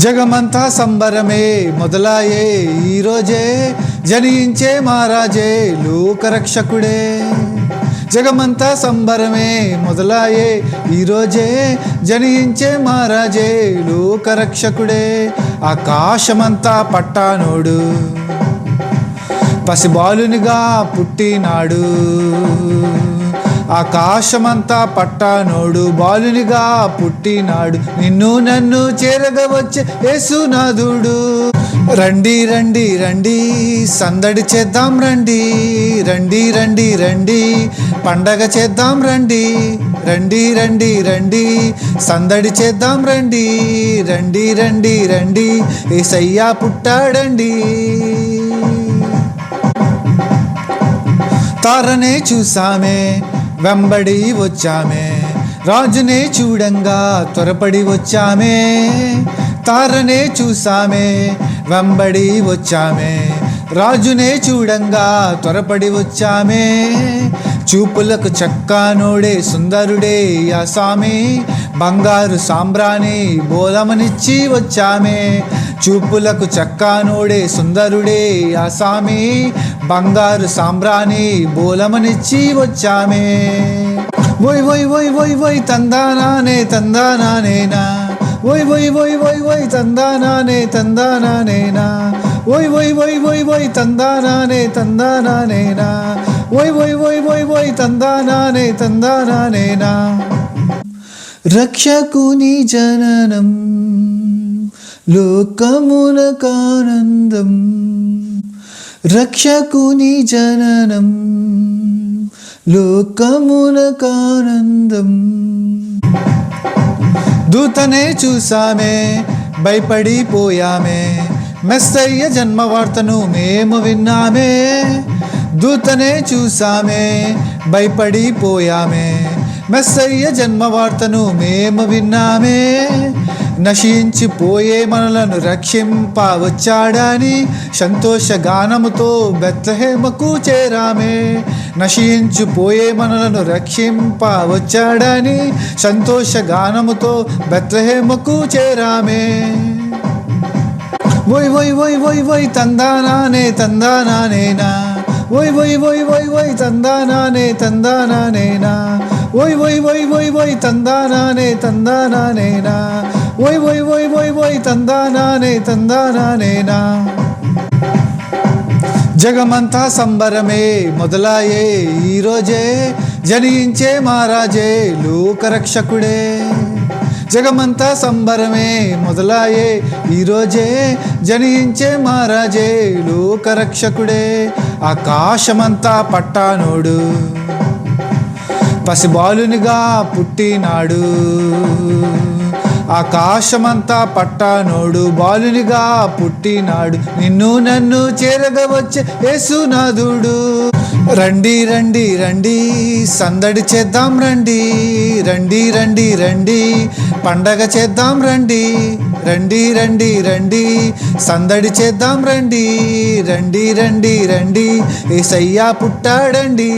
జగమంతా సంబరమే మొదలాయే ఈరోజే, జనించే మహారాజే లోకరక్షకుడే. జగమంతా సంబరమే మొదలాయే ఈరోజే, జనించే మహారాజే లోకరక్షకుడే. ఆకాశమంతా పట్టానోడు పసిబాలునిగా పుట్టినాడు. ఆకాశమంతా పట్టానోడు బాలునిగా పుట్టినాడు. నిన్ను నన్ను చేరగా వచ్చే యేసునాథుడు. రండి రండి రండి సందడి చేద్దాం రండి, రండి రండి రండి పండగ చేద్దాం రండి, రండి రండి రండి సందడి చేద్దాం రండి, రండి రండి రండి యేసయ్య పుట్టాడండి. తారనే చూసామే వెంబడి వచ్చామే, రాజునే చూడంగా త్వరపడి వచ్చామే. తారనే చూసామే వెంబడి వచ్చామే, రాజునే చూడంగా త్వరపడి వచ్చామే. చూపులకు చక్కానోడే సుందరుడే యాసామి, బంగారు సాంబ్రాణి బోలమనిచ్చి వచ్చామే. చూపులకు చక్కానోడే సుందరుడే యాసామి, బంగారు సాంబ్రాణి బోలమనిచ్చి వచ్చామే. వోయ్ వోయ్ వోయ్ వోయ్ వోయ్ తందానానే తందానానేనా, వోయ్ వోయ్ వోయ్ వోయ్ వోయ్ తందానానే తందానానేనా, వోయ్ వోయ్ వోయ్ వోయ్ వోయ్ తందానానే తందానానేనా, వోయ్ వోయ్ వోయ్ వోయ్ వోయ్ తందానానే తందానానేనా. రక్షకుని జననం లోకమునకానందం, రక్షకుని జననం లోకమునకానందం. దూతనే చూసామే భయపడిపోయామే, మెస్సయ్య జన్మ వార్తను మేము విన్నామే. దూతనే చూసామే భయపడిపోయామే, మెస్సయ్య జన్మ వార్తను మేము విన్నామే. నశించిపోయే మనలను రక్షింప వచ్చాడని సంతోష గానముతో బెత్లెహేముకు చేరామే. నశించిపోయే మనలను రక్షింప వచ్చాడని సంతోష గానముతో బెత్లెహేముకు చేరామే. వోయ్ వోయ్ వోయ్ వోయ్ వోయ్ తందానానే తందానానేనా, వోయ్ వోయ్ వోయ్ వోయ్ వోయ్ తందానానే తందానానేనా, వోయ్ వోయ్ వోయ్ వోయ్ వోయ్ తందానానే తందానానేనా, వోయ్ వోయ్ వోయ్ వోయ్ వోయ్ తందానానే తందానానేనా. జగమంతా సంబరమే మొదలాయే ఈరోజే, జనించే మహారాజే లోకరక్షకుడే. జగమంతా సంబరమే మొదలాయే ఈరోజే, జనించే మహారాజే లోకరక్షకుడే. ఆకాశమంతా పట్టానోడు పసిబాలునిగా పుట్టినాడు. ఆకాశమంతా పట్టానోడు బాలునిగా పుట్టినాడు. నిన్ను నన్ను చేరగా వచ్చే యేసునాథుడు. రండి రండి రండి సందడి చేద్దాం రండి, రండి రండి రండి పండగ చేద్దాం రండి, రండి రండి రండి సందడి చేద్దాం రండి, రండి రండి రండి యేసయ్య పుట్టాడండి.